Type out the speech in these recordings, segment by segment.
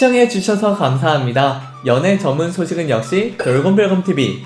시청해주셔서 감사합니다. 연애 전문 소식은 역시 돌곰별곰TV.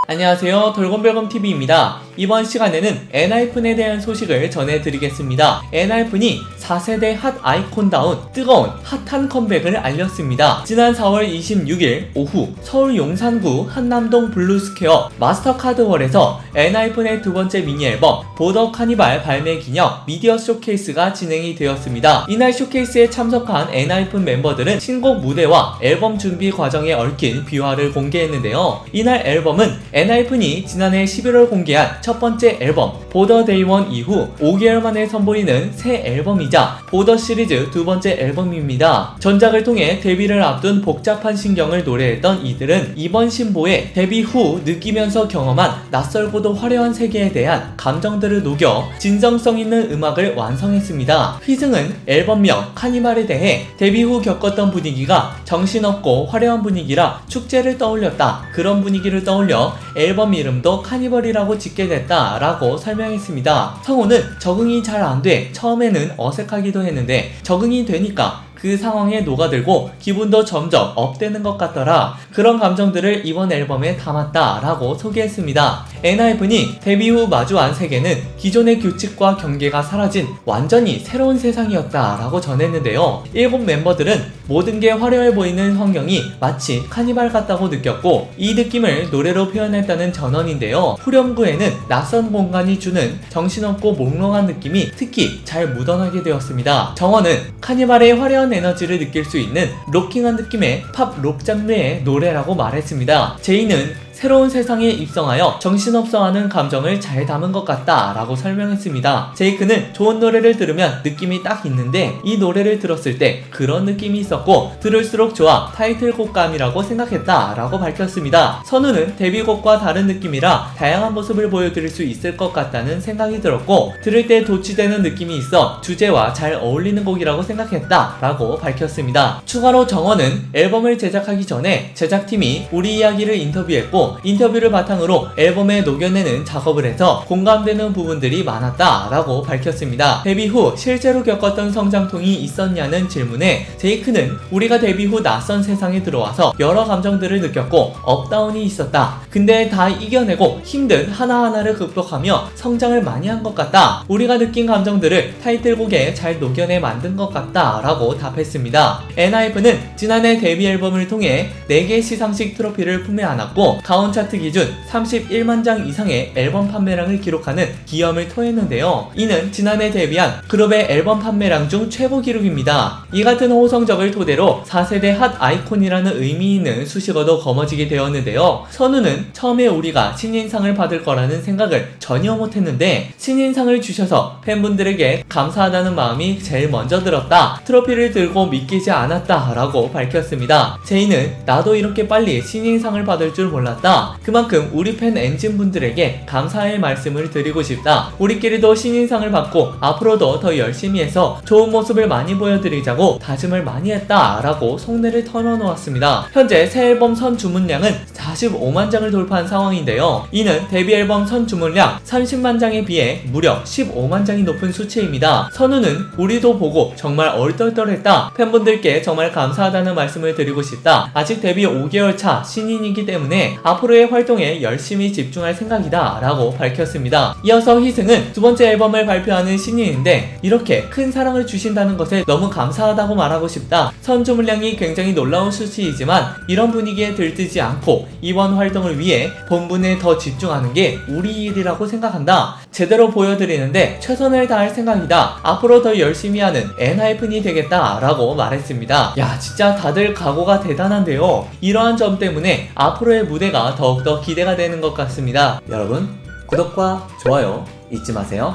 안녕하세요, 돌곰별곰TV입니다. 이번 시간에는 엔하이픈에 대한 소식을 전해드리겠습니다. 엔하이픈이 4세대 핫 아이콘다운 뜨거운 핫한 컴백을 알렸습니다. 지난 4월 26일 오후 서울 용산구 한남동 블루스퀘어 마스터카드월에서 엔하이픈의 두 번째 미니앨범 보더 카니발 발매 기념 미디어 쇼케이스가 진행이 되었습니다. 이날 쇼케이스에 참석한 엔하이픈 멤버들은 신곡 무대와 앨범 준비 과정에 얽힌 비화를 공개했는데요. 이날 앨범은 엔하이픈이 지난해 11월 공개한 첫 번째 앨범 보더 데이원 이후 5개월 만에 선보이는 새 앨범이자 보더 시리즈 두 번째 앨범입니다. 전작을 통해 데뷔를 앞둔 복잡한 신경을 노래했던 이들은 이번 신보에 데뷔 후 느끼면서 경험한 낯설고도 화려한 세계에 대한 감정들을 녹여 진정성 있는 음악을 완성했습니다. 휘승은 앨범명 카니발에 대해 데뷔 후 겪었던 분위기가 정신없고 화려한 분위기라 축제를 떠올렸다. 그런 분위기를 떠올려 앨범 이름도 카니발이라고 짓게 됐다 라고 설명했습니다. 성우는 적응이 잘 안 돼 처음에는 어색하기도 했는데 적응이 되니까 그 상황에 녹아들고 기분도 점점 업되는 것 같더라. 그런 감정들을 이번 앨범에 담았다 라고 소개했습니다. 엔하이픈이 데뷔 후 마주한 세계는 기존의 규칙과 경계가 사라진 완전히 새로운 세상이었다 라고 전했는데요. 7 멤버들은 모든 게 화려해 보이는 환경이 마치 카니발 같다고 느꼈고 이 느낌을 노래로 표현했다는 전원인데요. 후렴구에는 낯선 공간이 주는 정신없고 몽롱한 느낌이 특히 잘 묻어나게 되었습니다. 정원은 카니발의 화려한 에너지를 느낄 수 있는 로킹한 느낌의 팝 록 장르의 노래라고 말했습니다. 제이는 새로운 세상에 입성하여 정신없어하는 감정을 잘 담은 것 같다 라고 설명했습니다. 제이크는 좋은 노래를 들으면 느낌이 딱 있는데 이 노래를 들었을 때 그런 느낌이 있었고 들을수록 좋아 타이틀곡감이라고 생각했다 라고 밝혔습니다. 선우는 데뷔곡과 다른 느낌이라 다양한 모습을 보여드릴 수 있을 것 같다는 생각이 들었고 들을 때 도취되는 느낌이 있어 주제와 잘 어울리는 곡이라고 생각했다 라고 밝혔습니다. 추가로 정원은 앨범을 제작하기 전에 제작팀이 우리 이야기를 인터뷰했고 인터뷰를 바탕으로 앨범에 녹여내는 작업을 해서 공감되는 부분들이 많았다 라고 밝혔습니다. 데뷔 후 실제로 겪었던 성장통이 있었냐는 질문에 제이크는 우리가 데뷔 후 낯선 세상에 들어와서 여러 감정들을 느꼈고 업다운이 있었다. 근데 다 이겨내고 힘든 하나하나를 극복하며 성장을 많이 한 것 같다. 우리가 느낀 감정들을 타이틀곡에 잘 녹여내 만든 것 같다 라고 답했습니다. 엔하이픈은 지난해 데뷔 앨범을 통해 4개 시상식 트로피를 품에 안았고 가온 차트 기준 31만 장 이상의 앨범 판매량을 기록하는 기염을 토했는데요. 이는 지난해 데뷔한 그룹의 앨범 판매량 중 최고 기록입니다. 이 같은 호성적을 토대로 4세대 핫 아이콘이라는 의미 있는 수식어도 거머쥐게 되었는데요. 선우는 처음에 우리가 신인상을 받을 거라는 생각을 전혀 못했는데 신인상을 주셔서 팬분들에게 감사하다는 마음이 제일 먼저 들었다. 트로피를 들고 믿기지 않았다 라고 밝혔습니다. 제이는 나도 이렇게 빨리 신인상을 받을 줄 몰랐다. 그만큼 우리 팬 엔진분들에게 감사의 말씀을 드리고 싶다. 우리끼리도 신인상을 받고 앞으로도 더 열심히 해서 좋은 모습을 많이 보여드리자고 다짐을 많이 했다 라고 속내를 털어놓았습니다. 현재 새 앨범 선 주문량은 45만 장을 돌파한 상황인데요. 이는 데뷔 앨범 선 주문량 30만 장에 비해 무려 15만 장이 높은 수치입니다. 선우는 우리도 보고 정말 얼떨떨했다. 팬분들께 정말 감사하다는 말씀을 드리고 싶다. 아직 데뷔 5개월 차 신인이기 때문에 앞으로의 활동에 열심히 집중할 생각이다 라고 밝혔습니다. 이어서 희승은 두 번째 앨범을 발표하는 신인인데 이렇게 큰 사랑을 주신다는 것에 너무 감사하다고 말하고 싶다. 선주물량이 굉장히 놀라운 수치이지만 이런 분위기에 들뜨지 않고 이번 활동을 위해 본분에 더 집중하는 게 우리 일이라고 생각한다. 제대로 보여드리는데 최선을 다할 생각이다. 앞으로 더 열심히 하는 엔하이픈이 되겠다 라고 말했습니다. 야, 진짜 다들 각오가 대단한데요. 이러한 점 때문에 앞으로의 무대가 더욱더 기대가 되는 것 같습니다. 여러분, 구독과 좋아요 잊지 마세요.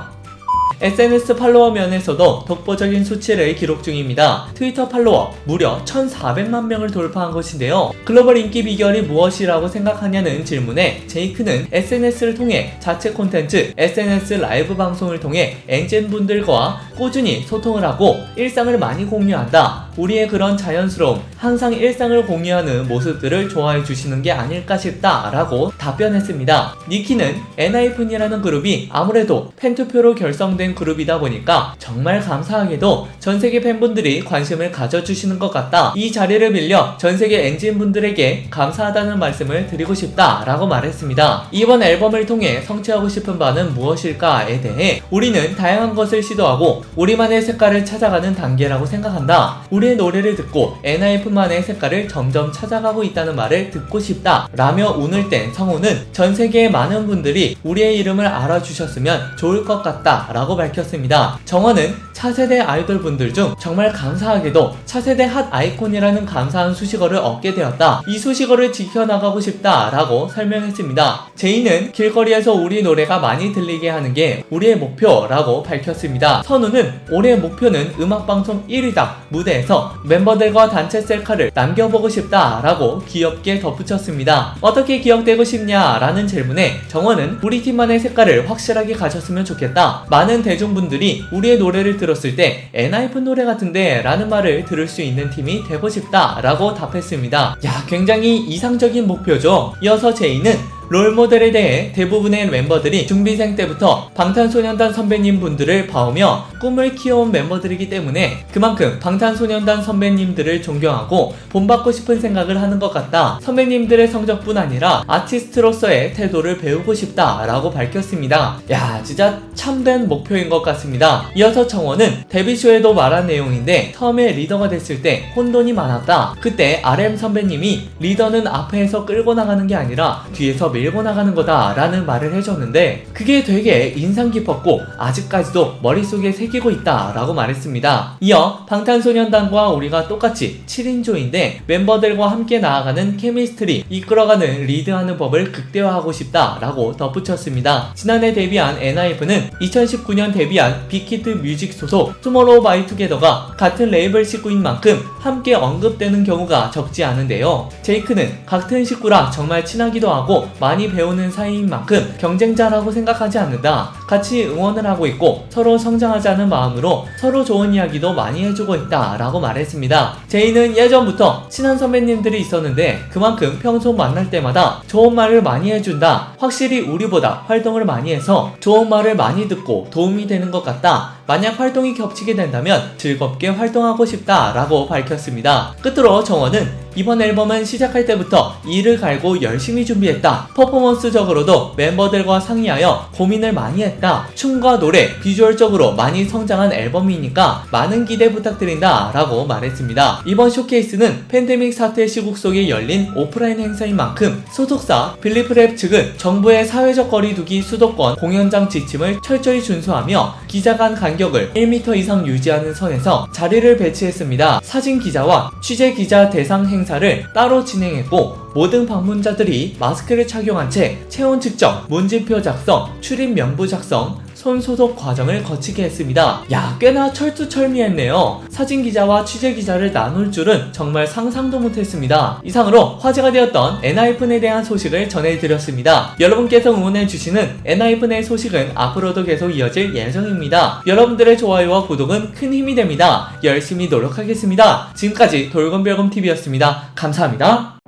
SNS 팔로워 면에서도 독보적인 수치를 기록 중입니다. 트위터 팔로워 무려 1,400만 명을 돌파한 것인데요. 글로벌 인기 비결이 무엇이라고 생각하냐는 질문에 제이크는 SNS를 통해 자체 콘텐츠, SNS 라이브 방송을 통해 엔진분들과 꾸준히 소통을 하고 일상을 많이 공유한다. 우리의 그런 자연스러움, 항상 일상을 공유하는 모습들을 좋아해 주시는 게 아닐까 싶다 라고 답변했습니다. 니키는 엔하이픈이라는 그룹이 아무래도 팬투표로 결성된 된 그룹이다 보니까 정말 감사하게도 전세계 팬분들이 관심을 가져주시는 것 같다. 이 자리를 빌려 전세계 엔진분들에게 감사하다는 말씀을 드리고 싶다 라고 말했습니다. 이번 앨범을 통해 성취하고 싶은 바는 무엇일까에 대해 우리는 다양한 것을 시도하고 우리만의 색깔을 찾아가는 단계라고 생각한다. 우리의 노래를 듣고 엔하이픈만의 색깔을 점점 찾아가고 있다는 말을 듣고 싶다 라며 운을 뗀 성우는 전세계의 많은 분들이 우리의 이름을 알아주셨으면 좋을 것 같다 라고 밝혔습니다. 정원은 차세대 아이돌 분들 중 정말 감사하게도 차세대 핫 아이콘이라는 감사한 수식어를 얻게 되었다. 이 수식어를 지켜나가고 싶다 라고 설명했습니다. 제이는 길거리에서 우리 노래가 많이 들리게 하는 게 우리의 목표라고 밝혔습니다. 선우는 올해 목표는 음악방송 1위다. 무대에서 멤버들과 단체 셀카를 남겨보고 싶다 라고 귀엽게 덧붙였습니다. 어떻게 기억되고 싶냐 라는 질문에 정원은 우리 팀만의 색깔을 확실하게 가졌으면 좋겠다. 많은 대중분들이 우리의 노래를 들었을 때 엔하이픈 노래 같은데 라는 말을 들을 수 있는 팀이 되고 싶다 라고 답했습니다. 야, 굉장히 이상적인 목표죠. 이어서 제이는 롤모델에 대해 대부분의 멤버들이 준비생 때부터 방탄소년단 선배님 분들을 봐오며 꿈을 키워온 멤버들이기 때문에 그만큼 방탄소년단 선배님들을 존경하고 본받고 싶은 생각을 하는 것 같다. 선배님들의 성적뿐 아니라 아티스트로서의 태도를 배우고 싶다 라고 밝혔습니다. 야, 진짜 참된 목표인 것 같습니다. 이어서 정원은 데뷔쇼에도 말한 내용인데 처음에 리더가 됐을 때 혼돈이 많았다. 그때 RM 선배님이 리더는 앞에서 끌고 나가는 게 아니라 뒤에서 밀고 나가는 거다 라는 말을 해줬는데 그게 되게 인상 깊었고 아직까지도 머릿속에 새기고 있다 라고 말했습니다. 이어 방탄소년단과 우리가 똑같이 7인조인데 멤버들과 함께 나아가는 케미스트리 이끌어가는 리드하는 법을 극대화하고 싶다 라고 덧붙였습니다. 지난해 데뷔한 엔하이픈은 2019년 데뷔한 빅히트 뮤직 소속 투모로우바이투게더가 같은 레이블 식구인 만큼 함께 언급되는 경우가 적지 않은데요. 제이크는 같은 식구라 정말 친하기도 하고 많이 배우는 사이인 만큼 경쟁자라고 생각하지 않는다. 같이 응원을 하고 있고 서로 성장하자는 마음으로 서로 좋은 이야기도 많이 해주고 있다 라고 말했습니다. 제이는 예전부터 친한 선배님들이 있었는데 그만큼 평소 만날 때마다 좋은 말을 많이 해준다. 확실히 우리보다 활동을 많이 해서 좋은 말을 많이 듣고 도움이 되는 것 같다. 만약 활동이 겹치게 된다면 즐겁게 활동하고 싶다 라고 밝혔습니다. 끝으로 정원은 이번 앨범은 시작할 때부터 이를 갈고 열심히 준비했다. 퍼포먼스적으로도 멤버들과 상의하여 고민을 많이 했다. 춤과 노래, 비주얼적으로 많이 성장한 앨범이니까 많은 기대 부탁드린다 라고 말했습니다. 이번 쇼케이스는 팬데믹 사태 시국 속에 열린 오프라인 행사인 만큼 소속사 빌리프랩 측은 정부의 사회적 거리두기 수도권 공연장 지침을 철저히 준수하며 기자 간 간격을 1m 이상 유지하는 선에서 자리를 배치했습니다. 사진 기자와 취재 기자 대상 행사를 따로 진행했고 모든 방문자들이 마스크를 착용한 채 체온 측정, 문진표 작성, 출입 명부 작성, 손 소독 과정을 거치게 했습니다. 야, 꽤나 철두철미했네요. 사진 기자와 취재 기자를 나눌 줄은 정말 상상도 못했습니다. 이상으로 화제가 되었던 엔하이픈에 대한 소식을 전해드렸습니다. 여러분께서 응원해주시는 엔하이픈의 소식은 앞으로도 계속 이어질 예정입니다. 여러분들의 좋아요와 구독은 큰 힘이 됩니다. 열심히 노력하겠습니다. 지금까지 돌검별검TV였습니다. 감사합니다.